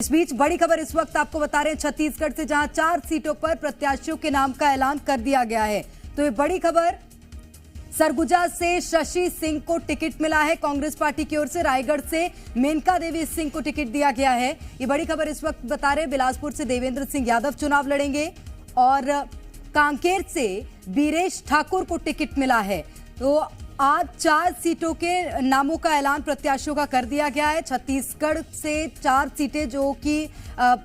इस बीच बड़ी खबर इस वक्त आपको बता रहे हैं छत्तीसगढ़ से, जहां 4 सीटों पर प्रत्याशियों के नाम का ऐलान कर दिया गया है। तो ये बड़ी खबर, सरगुजा से शशि सिंह को टिकट मिला है कांग्रेस पार्टी की ओर से। रायगढ़ से मेनका देवी सिंह को टिकट दिया गया है। ये बड़ी खबर इस वक्त बता रहे हैं बिलासपुर से देवेंद्र सिंह यादव चुनाव लड़ेंगे और कांकेर से बीरेश ठाकुर को टिकट मिला है। तो आज 4 सीटों के नामों का ऐलान प्रत्याशियों का कर दिया गया है। छत्तीसगढ़ से 4 सीटें जो कि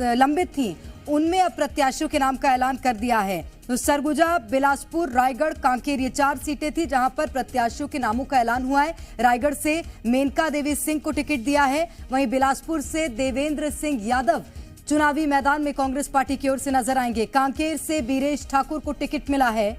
लंबित थीं, उनमें अब प्रत्याशियों के नाम का ऐलान कर दिया है। तो सरगुजा, बिलासपुर, रायगढ़, कांकेर, ये 4 सीटें थी जहां पर प्रत्याशियों के नामों का ऐलान हुआ है। रायगढ़ से मेनका देवी सिंह को टिकट दिया है, वहीं बिलासपुर से देवेंद्र सिंह यादव चुनावी मैदान में कांग्रेस पार्टी की ओर से नजर आएंगे। कांकेर से बीरेश ठाकुर को टिकट मिला है।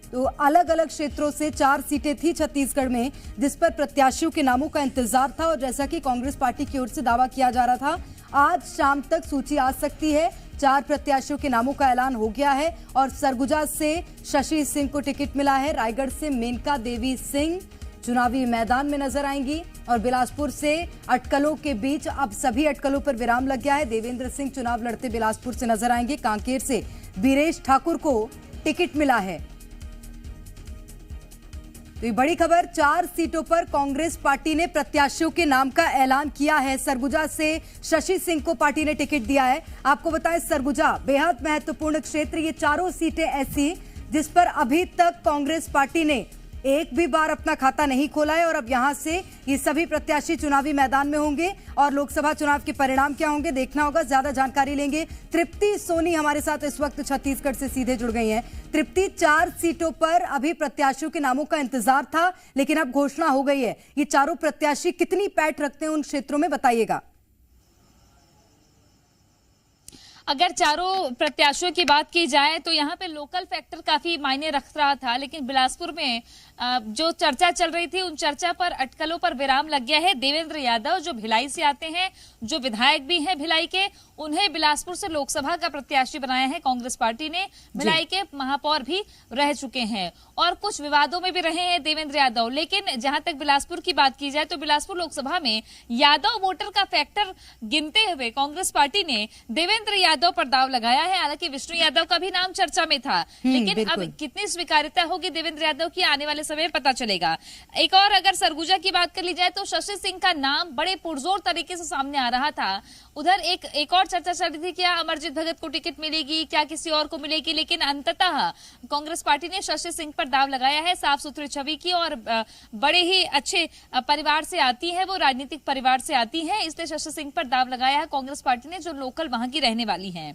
तो अलग अलग क्षेत्रों से 4 सीटें थी छत्तीसगढ़ में, जिस पर प्रत्याशियों के नामों का इंतजार था। और जैसा कि कांग्रेस पार्टी की ओर से दावा किया जा रहा था, आज शाम तक सूची आ सकती है। 4 प्रत्याशियों के नामों का ऐलान हो गया है और सरगुजा से शशि सिंह को टिकट मिला है। रायगढ़ से मेनका देवी सिंह चुनावी मैदान में नजर आएंगी और बिलासपुर से अटकलों के बीच अब सभी अटकलों पर विराम लग गया है। देवेंद्र सिंह चुनाव लड़ते बिलासपुर से नजर आएंगे। कांकेर से बीरेश ठाकुर को टिकट मिला है। तो ये बड़ी खबर, 4 सीटों पर कांग्रेस पार्टी ने प्रत्याशियों के नाम का ऐलान किया है। सरगुजा से शशि सिंह को पार्टी ने टिकट दिया है। आपको बताएं, सरगुजा बेहद महत्वपूर्ण क्षेत्र, ये चारों सीटें ऐसी जिस पर अभी तक कांग्रेस पार्टी ने एक भी बार अपना खाता नहीं खोला है और अब यहां से ये सभी प्रत्याशी चुनावी मैदान में होंगे और लोकसभा चुनाव के परिणाम क्या होंगे देखना होगा। ज्यादा जानकारी लेंगे। तृप्ति सोनी हमारे साथ इस वक्त छत्तीसगढ़ से सीधे जुड़ गई हैं। तृप्ति, 4 सीटों पर अभी प्रत्याशियों के नामों का इंतजार था, लेकिन अब घोषणा हो गई है। ये चारों प्रत्याशी कितनी पैठ रखते हैं उन क्षेत्रों में, बताइएगा। अगर चारों प्रत्याशियों की बात की जाए तो यहाँ पे लोकल फैक्टर काफी मायने रख रहा था, लेकिन बिलासपुर में जो चर्चा चल रही थी उन चर्चा पर अटकलों पर विराम लग गया है। देवेंद्र यादव जो भिलाई से आते हैं, जो विधायक भी हैं भिलाई के, उन्हें बिलासपुर से लोकसभा का प्रत्याशी बनाया है कांग्रेस पार्टी ने। भिलाई के महापौर भी रह चुके हैं और कुछ विवादों में भी रहे हैं देवेंद्र यादव। लेकिन जहां तक बिलासपुर की बात की जाए तो बिलासपुर लोकसभा में यादव वोटर का फैक्टर गिनते हुए कांग्रेस पार्टी ने देवेंद्र यादव पर दाव लगाया है। हालांकि विष्णु यादव का भी नाम चर्चा में था, लेकिन अब कितनी स्वीकार्यता होगी देवेंद्र यादव की आने वाले समय पता चलेगा। एक और अगर सरगुजा की बात कर ली जाए तो शशि सिंह का नाम बड़े पुरजोर तरीके से सामने आ रहा था। उधर एक और चर्चा चल रही थी, क्या अमरजीत भगत को टिकट मिलेगी, क्या किसी और को मिलेगी, लेकिन अंततः कांग्रेस पार्टी ने शशि सिंह पर दाव लगाया है। साफ सुथरी छवि की और बड़े ही अच्छे परिवार से आती है, वो राजनीतिक परिवार से आती है, इसलिए शशि सिंह पर दाव लगाया है कांग्रेस पार्टी ने, जो लोकल वहां की रहने वाली है।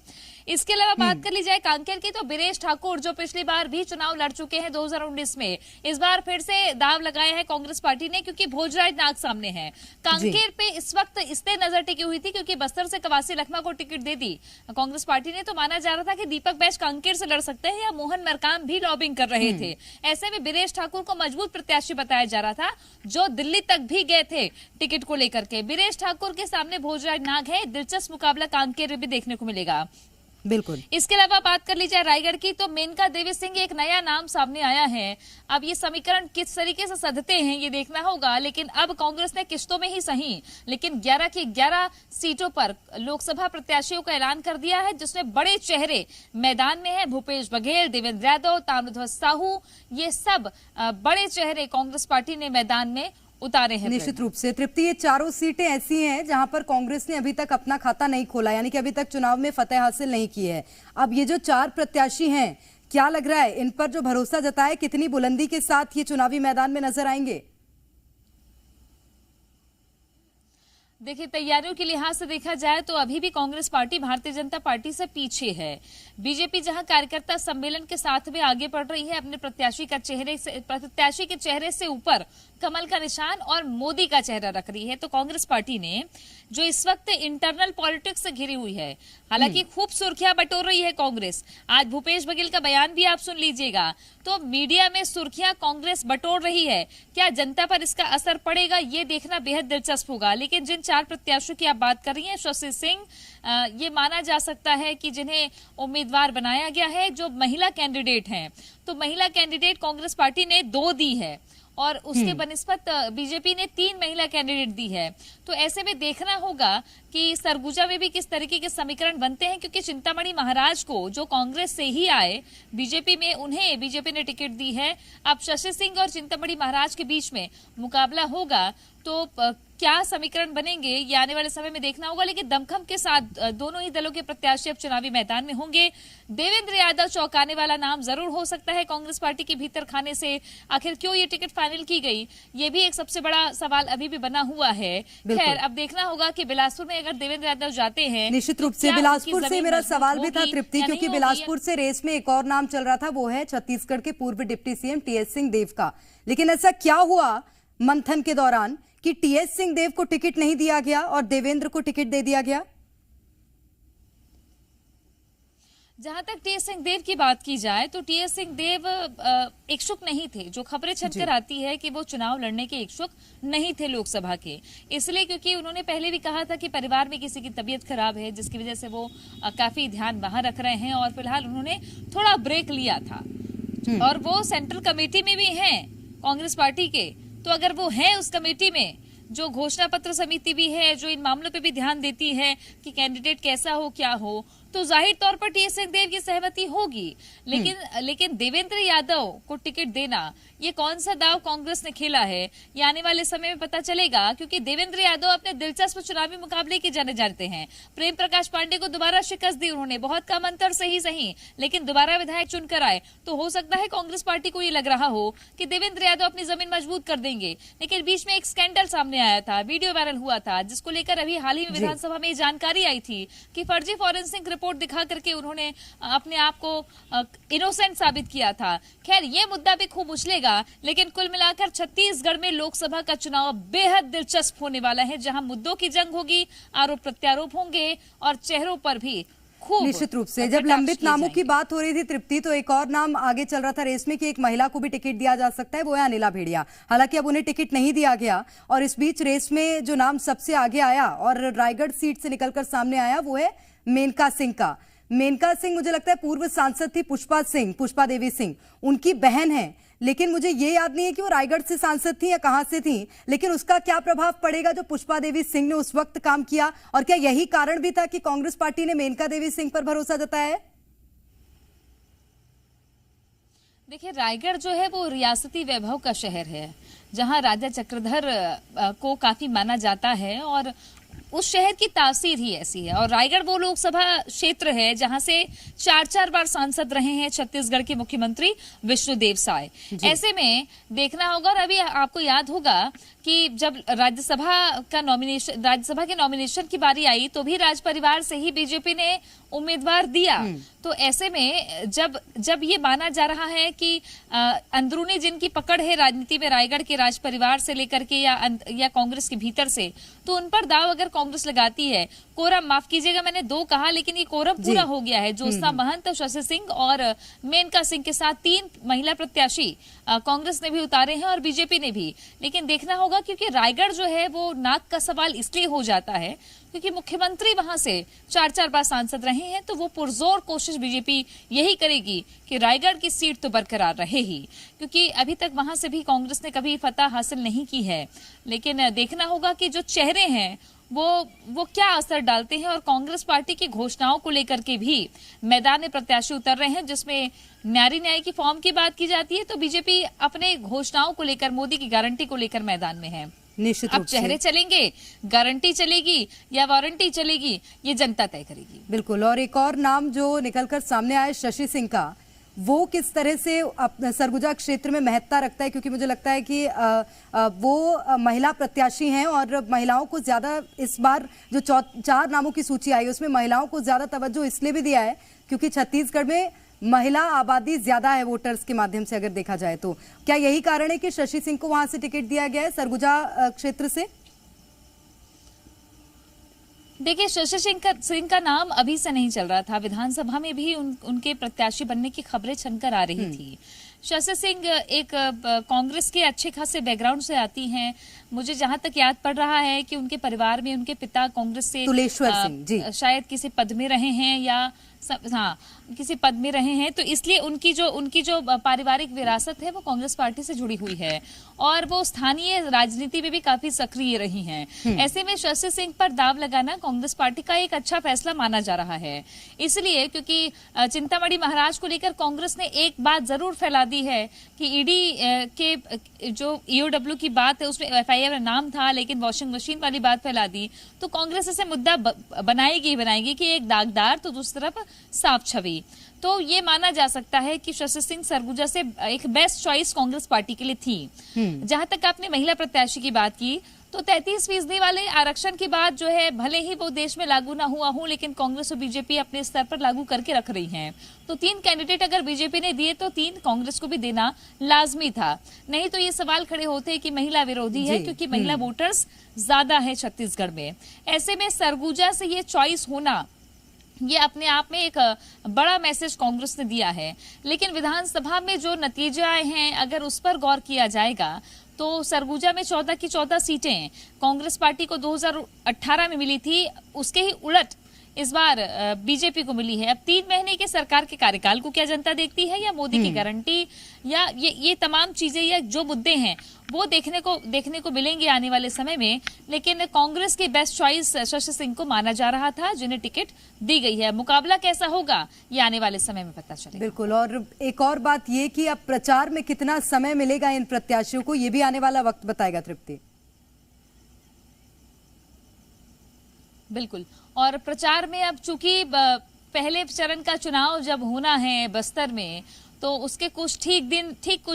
इसके अलावा बात कर ली जाए कांकेर की तो बीरेश ठाकुर जो पिछली बार भी चुनाव लड़ चुके हैं 2019 में, इस बार फिर से दाव लगाया है कांग्रेस पार्टी ने, क्योंकि भोजराज नाग सामने है। कांकेर पे इस वक्त इसलिए नजर टिकी हुई थी क्योंकि बस्तर से कवासी लखमा को टिकट दे दी कांग्रेस पार्टी ने, तो माना जा रहा था कि दीपक बैज कांकेर से लड़ सकते हैं, या मोहन मरकाम भी लॉबिंग कर रहे थे। ऐसे में बीरेश ठाकुर को मजबूत प्रत्याशी बताया जा रहा था, जो दिल्ली तक भी गए थे टिकट को लेकर के। बीरेश ठाकुर के सामने भोजराज नाग है। दिलचस्प मुकाबला कांकेर में भी देखने को मिलेगा। बिल्कुल। इसके अलावा बात कर ली जाए रायगढ़ की तो मेनका देवी सिंह एक नया नाम सामने आया है। अब ये समीकरण किस तरीके से सधते हैं ये देखना होगा, लेकिन अब कांग्रेस ने किश्तों में ही सही लेकिन 11 की 11 सीटों पर लोकसभा प्रत्याशियों का ऐलान कर दिया है, जिसमें बड़े चेहरे मैदान में हैं। भूपेश बघेल, देवेंद्र यादव, ताम्रध्वज साहू, ये सब बड़े चेहरे कांग्रेस पार्टी ने मैदान में उतारे हैं। निश्चित रूप से तृप्ति, ये चारों सीटें ऐसी हैं जहां पर कांग्रेस ने अभी तक अपना खाता नहीं खोला, यानी कि अभी तक चुनाव में फतेह हासिल नहीं की है। अब ये जो 4 प्रत्याशी हैं, क्या लग रहा है इन पर जो भरोसा जताए, कितनी बुलंदी के साथ ये चुनावी मैदान में नजर आएंगे? देखिए, तैयारियों के लिहाज से देखा जाए तो अभी भी कांग्रेस पार्टी भारतीय जनता पार्टी से पीछे है। बीजेपी जहां कार्यकर्ता सम्मेलन के साथ में आगे बढ़ रही है, अपने प्रत्याशी के चेहरे से ऊपर कमल का निशान और मोदी का चेहरा रख रही है, तो कांग्रेस पार्टी ने जो इस वक्त इंटरनल पॉलिटिक्स से घिरी हुई है, हालांकि खूब सुर्खियां बटोर रही है कांग्रेस। आज भूपेश बघेल का बयान भी आप सुन लीजिएगा, तो मीडिया में सुर्खियां कांग्रेस बटोर रही है। क्या जनता पर इसका असर पड़ेगा ये देखना बेहद दिलचस्प होगा। लेकिन जिन 4 प्रत्याशियों की आप बात कर रही हैं, शशि सिंह, ये माना जा सकता है कि जिन्हें उम्मीदवार बनाया गया है, जो महिला कैंडिडेट हैं, तो महिला कैंडिडेट कांग्रेस पार्टी ने 2 दी है और उसके बनिस्बत बीजेपी ने 3 महिला कैंडिडेट दी है। तो ऐसे में देखना होगा कि सरगुजा में भी किस तरीके के समीकरण बनते हैं, क्योंकि चिंतामणि महाराज को जो कांग्रेस से ही आए बीजेपी में, उन्हें बीजेपी ने टिकट दी है। अब शशि सिंह और चिंतामणि महाराज के बीच में मुकाबला होगा तो क्या समीकरण बनेंगे ये आने वाले समय में देखना होगा। लेकिन दमखम के साथ दोनों ही दलों के प्रत्याशी अब चुनावी मैदान में होंगे। देवेंद्र यादव चौंकाने वाला नाम जरूर हो सकता है कांग्रेस पार्टी के भीतर खाने से। आखिर क्यों ये टिकट फाइनल की गई, ये भी एक सबसे बड़ा सवाल अभी भी बना हुआ है। खैर, अब देखना होगा कि बिलासपुर में अगर देवेंद्र यादव जाते हैं, निश्चित रूप से बिलासपुर से मेरा सवाल भी था तृप्ति, क्योंकि बिलासपुर से रेस में एक और नाम चल रहा था, वो है छत्तीसगढ़ के पूर्व डिप्टी सीएम टीएस सिंहदेव का। लेकिन ऐसा क्या हुआ मंथन के दौरान कि टीएस सिंहदेव को टिकट नहीं दिया गया और देवेंद्र को टिकट दे दिया गया? जहां तक टीएस सिंहदेव की बात की जाए तो टीएस सिंहदेव इच्छुक नहीं थे। जो खबरें छनकर आती है कि वो चुनाव लड़ने के इच्छुक नहीं थे लोकसभा के, इसलिए क्योंकि उन्होंने पहले भी कहा था कि परिवार में किसी की तबीयत खराब है, जिसकी वजह से वो काफी ध्यान वहां रख रहे हैं और फिलहाल उन्होंने थोड़ा ब्रेक लिया था। और वो सेंट्रल कमेटी में भी हैं कांग्रेस पार्टी के, तो अगर वो है उस कमेटी में, जो घोषणा पत्र समिति भी है, जो इन मामलों पे भी ध्यान देती है कि कैंडिडेट कैसा हो क्या हो, तो जाहिर तौर पर टीएस सिंहदेव की सहमति होगी। लेकिन देवेंद्र यादव को टिकट देना, ये कौन सा दाव कांग्रेस ने खेला है, ये आने वाले समय में पता चलेगा। क्योंकि देवेंद्र यादव अपने दिलचस्प चुनावी मुकाबले के जाने जाते हैं। प्रेम प्रकाश पांडे को दोबारा शिकस्त दी उन्होंने, बहुत कम अंतर से ही सही, लेकिन दोबारा विधायक चुनकर आए। तो हो सकता है कांग्रेस पार्टी को ये लग रहा हो कि देवेंद्र यादव अपनी जमीन मजबूत कर देंगे। लेकिन बीच में एक स्कैंडल सामने आया था, वीडियो वायरल हुआ था, जिसको लेकर अभी हाल ही में विधानसभा में जानकारी आई थी कि फर्जी फॉरेंसिक रिपोर्ट दिखा करके उन्होंने अपने आप को इनोसेंट साबित किया था। खैर, ये मुद्दा भी खूब उछलेगा, लेकिन कुल मिलाकर छत्तीसगढ़ में लोकसभा का चुनाव बेहद दिलचस्प होने वाला है, जहां मुद्दों की जंग होगी, आरोप प्रत्यारोप होंगे और चेहरों पर भी निश्चित रूप से। जब लंबित नामों की बात हो रही थी तृप्ति, तो एक और नाम आगे चल रहा था रेस में कि एक महिला को भी टिकट दिया जा सकता है, वो है अनिला भेड़िया। हालांकि अब उन्हें टिकट नहीं दिया गया और इस बीच रेस में जो नाम सबसे आगे आया और रायगढ़ सीट से निकलकर सामने आया वो है मेनका सिंह का। मेनका सिंह मुझे लगता है पूर्व सांसद थी पुष्पा देवी सिंह, उनकी बहन है। लेकिन मुझे ये याद नहीं है कि वो रायगढ़ से सांसद थी या कहां से थी, लेकिन उसका क्या प्रभाव पड़ेगा जो पुष्पा देवी सिंह ने उस वक्त काम किया, और क्या यही कारण भी था कि कांग्रेस पार्टी ने मेनका देवी सिंह पर भरोसा जताया है? देखिए, रायगढ़ जो है वो रियासती वैभव का शहर है, जहां राजा चक्रधर को काफी माना जाता है और उस शहर की तासीर ही ऐसी है। और रायगढ़ वो लोकसभा क्षेत्र है जहां से 4 बार सांसद रहे हैं छत्तीसगढ़ के मुख्यमंत्री विष्णुदेव साय। ऐसे में देखना होगा, और अभी आपको याद होगा कि जब राज्यसभा के नॉमिनेशन की बारी आई तो भी राज परिवार से ही बीजेपी ने उम्मीदवार दिया। तो ऐसे में जब ये माना जा रहा है कि अंदरूनी जिनकी पकड़ है राजनीति में रायगढ़ के राज परिवार से लेकर के या कांग्रेस के भीतर से, तो उन पर दाव अगर कांग्रेस लगाती है, कोरम, माफ कीजिएगा मैंने 2 कहा, लेकिन ये कोरम पूरा हो गया है। ज्योत्सना महंत, शशि सिंह और मेनका सिंह के साथ 3 महिला प्रत्याशी कांग्रेस ने भी उतारे हैं और बीजेपी ने भी। लेकिन देखना होगा, क्योंकि रायगढ़ जो है वो नाक का सवाल इसलिए हो जाता है क्योंकि मुख्यमंत्री वहां से 4 बार सांसद रहे हैं, तो वो पुरजोर कोशिश बीजेपी यही करेगी कि रायगढ़ की सीट तो बरकरार रहे ही, क्योंकि अभी तक वहां से भी कांग्रेस ने कभी फतह हासिल नहीं की है। लेकिन देखना होगा कि जो चेहरे हैं वो क्या असर डालते हैं, और कांग्रेस पार्टी की घोषणाओं को लेकर के भी मैदान में प्रत्याशी उतर रहे हैं, जिसमें न्यारी न्याय की फॉर्म की बात की जाती है, तो बीजेपी अपने घोषणाओं को लेकर, मोदी की गारंटी को लेकर मैदान में है। निश्चित अब चेहरे चलेंगे, गारंटी चलेगी या वारंटी चलेगी, ये जनता तय करेगी। बिल्कुल। और एक और नाम जो निकलकर सामने आया शशि सिंह का, वो किस तरह से सरगुजा क्षेत्र में महत्ता रखता है, क्योंकि मुझे लगता है कि वो महिला प्रत्याशी हैं और महिलाओं को ज्यादा इस बार जो 4 नामों की सूची आई उसमें महिलाओं को ज्यादा तवज्जो इसलिए भी दिया है क्योंकि छत्तीसगढ़ में महिला आबादी ज्यादा है वोटर्स के माध्यम से अगर देखा जाए तो। क्या यही कारण है कि शशि सिंह को वहां से टिकट दिया गया है सरगुजा क्षेत्र से? देखिए, शशि सिंह का नाम अभी से नहीं चल रहा था, विधानसभा में भी उनके प्रत्याशी बनने की खबरें छनकर आ रही थी। शशि सिंह एक कांग्रेस के अच्छे खासे बैकग्राउंड से आती हैं। मुझे जहां तक याद पड़ रहा है कि उनके परिवार में उनके पिता कांग्रेस से तुलेश्वर सिंह जी शायद किसी पद में रहे हैं या हाँ, किसी पद में रहे हैं, तो इसलिए उनकी जो पारिवारिक विरासत है वो कांग्रेस पार्टी से जुड़ी हुई है और वो स्थानीय राजनीति में भी काफी सक्रिय रही हैं। ऐसे में शशि सिंह पर दाव लगाना कांग्रेस पार्टी का एक अच्छा फैसला माना जा रहा है, इसलिए क्योंकि चिंतामणि महाराज को लेकर कांग्रेस ने एक बात जरूर फैला दी है कि ईडी के जो ईओडब्ल्यू की बात है उसमें एफआईआर नाम था, लेकिन वॉशिंग मशीन वाली बात फैला दी तो कांग्रेस इसे मुद्दा बनाएगी कि एक दागदार तो दूसरी तरफ साफ छवि। तो ये माना जा सकता है कि शशि सिंह सरगुजा से एक बेस्ट चॉइस कांग्रेस पार्टी के लिए थी। जहां तक आपने महिला प्रत्याशी की बात की तो 33% वाले आरक्षण की बात जो है, भले ही वो देश में लागू ना हुआ हो, लेकिन कांग्रेस और बीजेपी अपने स्तर पर लागू करके रख रही हैं। तो 3 कैंडिडेट अगर बीजेपी ने दिए तो 3 कांग्रेस को भी देना लाजमी था, नहीं तो ये सवाल खड़े होते कि महिला विरोधी है, क्योंकि महिला वोटर्स ज्यादा है छत्तीसगढ़ में। ऐसे में सरगुजा से ये चॉइस होना, ये अपने आप में एक बड़ा मैसेज कांग्रेस ने दिया है। लेकिन विधानसभा में जो नतीजे आए हैं, अगर उस पर गौर किया जाएगा तो सरगुजा में 14 की 14 सीटें कांग्रेस पार्टी को 2018 में मिली थी, उसके ही उलट इस बार बीजेपी को मिली है। अब 3 महीने के सरकार के कार्यकाल को क्या जनता देखती है, या मोदी की गारंटी, या ये तमाम चीजें या जो मुद्दे हैं वो देखने को मिलेंगे आने वाले समय में। लेकिन कांग्रेस की बेस्ट चॉइस शशि सिंह को माना जा रहा था, जिन्हें टिकट दी गई है। मुकाबला कैसा होगा ये आने वाले समय में पता चलेगा। बिल्कुल, और एक और बात ये कि अब प्रचार में कितना समय मिलेगा इन प्रत्याशियों को, ये भी आने वाला वक्त बताएगा तृप्ति। बिल्कुल, और प्रचार में अब चूंकि पहले चरण का चुनाव जब होना है बस्तर में, तो उसके कुछ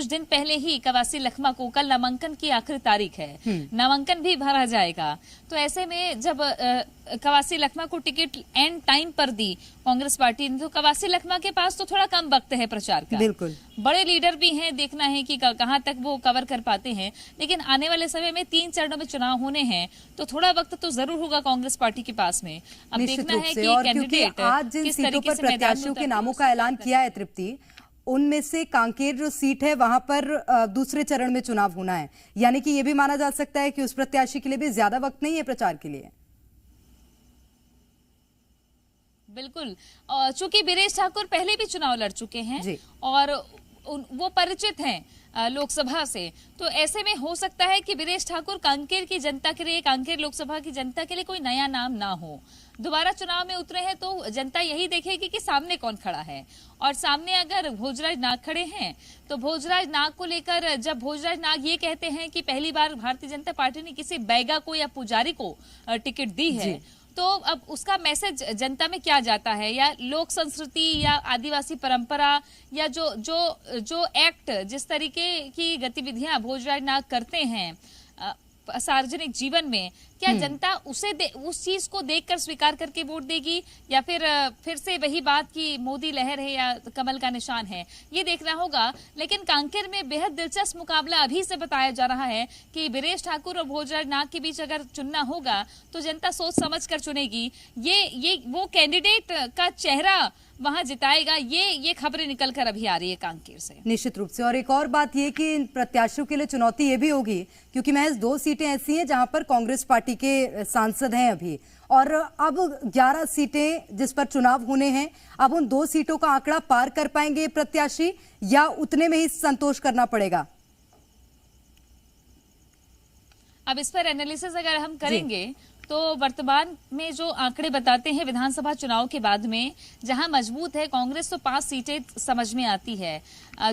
दिन पहले ही कवासी लखमा को कल नामांकन की आखिरी तारीख है, नामांकन भी भरा जाएगा। तो ऐसे में जब कवासी लखमा को टिकट एंड टाइम पर दी कांग्रेस पार्टी ने, तो कवासी लखमा के पास तो थोड़ा कम वक्त है प्रचार का। बिल्कुल, बड़े लीडर भी हैं, देखना है कि कहां तक वो कवर कर पाते हैं। लेकिन आने वाले समय में 3 चरणों में चुनाव होने हैं, तो थोड़ा वक्त तो जरूर होगा कांग्रेस पार्टी के पास में। अब देखना है कि कैंडिडेट आज जिन सीटों पर प्रत्याशियों के नामों का ऐलान किया है तृप्ति, उनमें से कांकेर जो सीट है वहां पर दूसरे चरण में चुनाव होना है, यानी कि यह भी माना जा सकता है कि उस प्रत्याशी के लिए भी ज्यादा वक्त नहीं है प्रचार के लिए। बिल्कुल, चूंकि बीरेश ठाकुर पहले भी चुनाव लड़ चुके हैं और वो परिचित हैं लोकसभा से, तो ऐसे में हो सकता है कि बीरेश ठाकुर कांकेर की जनता के लिए, कांकेर लोकसभा की जनता के लिए कोई नया नाम ना हो। दोबारा चुनाव में उतरे हैं तो जनता यही देखेगी कि सामने कौन खड़ा है, और सामने अगर भोजराज नाग खड़े हैं तो भोजराज नाग को लेकर, जब भोजराज नाग ये कहते हैं कि पहली बार भारतीय जनता पार्टी ने किसी बैगा को या पुजारी को टिकट दी है, तो अब उसका मैसेज जनता में क्या जाता है, या लोक संस्कृति या आदिवासी परंपरा या जो एक्ट, जिस तरीके की गतिविधियां भोजराज नाग करते हैं सार्वजनिक जीवन में, क्या जनता उस चीज को देखकर स्वीकार करके वोट देगी, या फिर से वही बात कि मोदी लहर है या कमल का निशान है, ये देखना होगा। लेकिन कांकेर में बेहद दिलचस्प मुकाबला अभी से बताया जा रहा है कि बीरेश ठाकुर और भोजराज नाग के बीच अगर चुनना होगा तो जनता सोच समझ कर चुनेगी। ये वो कैंडिडेट का चेहरा वहां जिताएगा, ये खबरें निकल कर अभी आ रही है कांकेर से। निश्चित रूप से, और एक और बात ये कि इन प्रत्याशियों के लिए चुनौती ये भी होगी क्योंकि महज 2 सीटें ऐसी हैं जहां पर कांग्रेस पार्टी के सांसद हैं अभी, और अब 11 सीटें जिस पर चुनाव होने हैं। अब उन 2 सीटों का आंकड़ा पार कर पाएंगे प्रत्याशी, या उतने में ही संतोष करना पड़ेगा? अब इस पर एनालिसिस अगर हम करेंगे तो वर्तमान में जो आंकड़े बताते हैं विधानसभा चुनाव के बाद में, जहां मजबूत है कांग्रेस तो 5 सीटें समझ में आती है,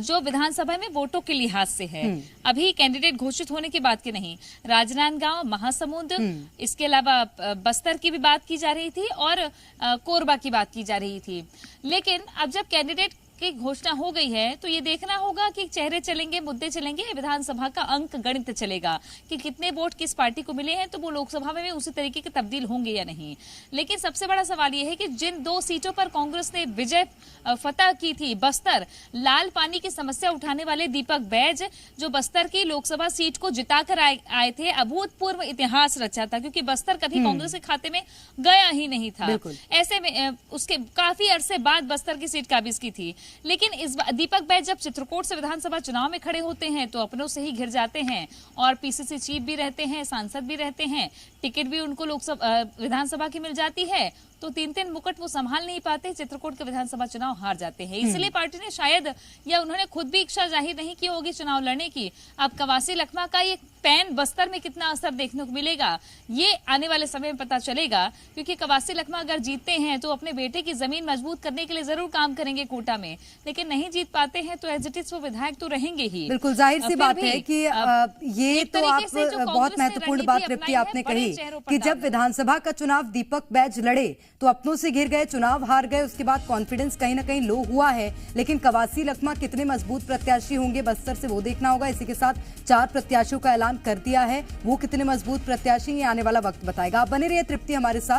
जो विधानसभा में वोटों के लिहाज से है। अभी कैंडिडेट घोषित होने के बाद के नहीं, राजनांदगांव, महासमुंद, इसके अलावा बस्तर की भी बात की जा रही थी और कोरबा की बात की जा रही थी। लेकिन अब जब कैंडिडेट की घोषणा हो गई है तो ये देखना होगा कि चेहरे चलेंगे, मुद्दे चलेंगे, विधानसभा का अंक गणित चलेगा कि कितने वोट किस पार्टी को मिले हैं, तो वो लोकसभा में उसी तरीके के तब्दील होंगे या नहीं। लेकिन सबसे बड़ा सवाल ये है कि जिन 2 सीटों पर कांग्रेस ने विजय फतह की थी, बस्तर, लाल पानी की समस्या उठाने वाले दीपक बैज जो बस्तर की लोकसभा सीट को जिताकर आए थे, अभूतपूर्व इतिहास रचा था, क्योंकि बस्तर कभी कांग्रेस के खाते में गया ही नहीं था। ऐसे में उसके काफी अरसे बाद बस्तर की सीट काबिज की थी। लेकिन इस बार दीपक बैज जब चित्रकूट से विधानसभा चुनाव में खड़े होते हैं तो अपनों से ही घिर जाते हैं, और पीसीसी चीफ भी रहते हैं, सांसद भी रहते हैं, टिकट भी उनको लोकसभा विधानसभा की मिल जाती है, तो 3-3 मुकुट वो संभाल नहीं पाते, चित्रकूट के विधानसभा चुनाव हार जाते हैं। इसलिए पार्टी ने शायद, या उन्होंने खुद भी इच्छा जाहिर नहीं की होगी चुनाव लड़ने की। अब कवासी लखमा का ये पैन बस्तर में कितना असर देखने को मिलेगा, ये आने वाले समय में पता चलेगा, क्योंकि कवासी लखमा अगर जीतते हैं तो अपने बेटे की जमीन मजबूत करने के लिए जरूर काम करेंगे कोटा में, लेकिन नहीं जीत पाते हैं तो एज इट इज वो विधायक तो रहेंगे ही। बिल्कुल जाहिर सी बात है कि ये तो आप बहुत महत्वपूर्ण बात तृप्ति आपने कही कि जब विधानसभा का चुनाव दीपक बैज लड़े तो अपनों से घिर गए, चुनाव हार गए, उसके बाद कॉन्फिडेंस कहीं ना कहीं लो हुआ है। लेकिन कवासी लखमा कितने मजबूत प्रत्याशी होंगे बस्तर से, वो देखना होगा। इसी के साथ 4 प्रत्याशियों का ऐलान कर दिया है, वो कितने मजबूत प्रत्याशी ये आने वाला वक्त बताएगा। आप बने रहिए तृप्ति हमारे साथ।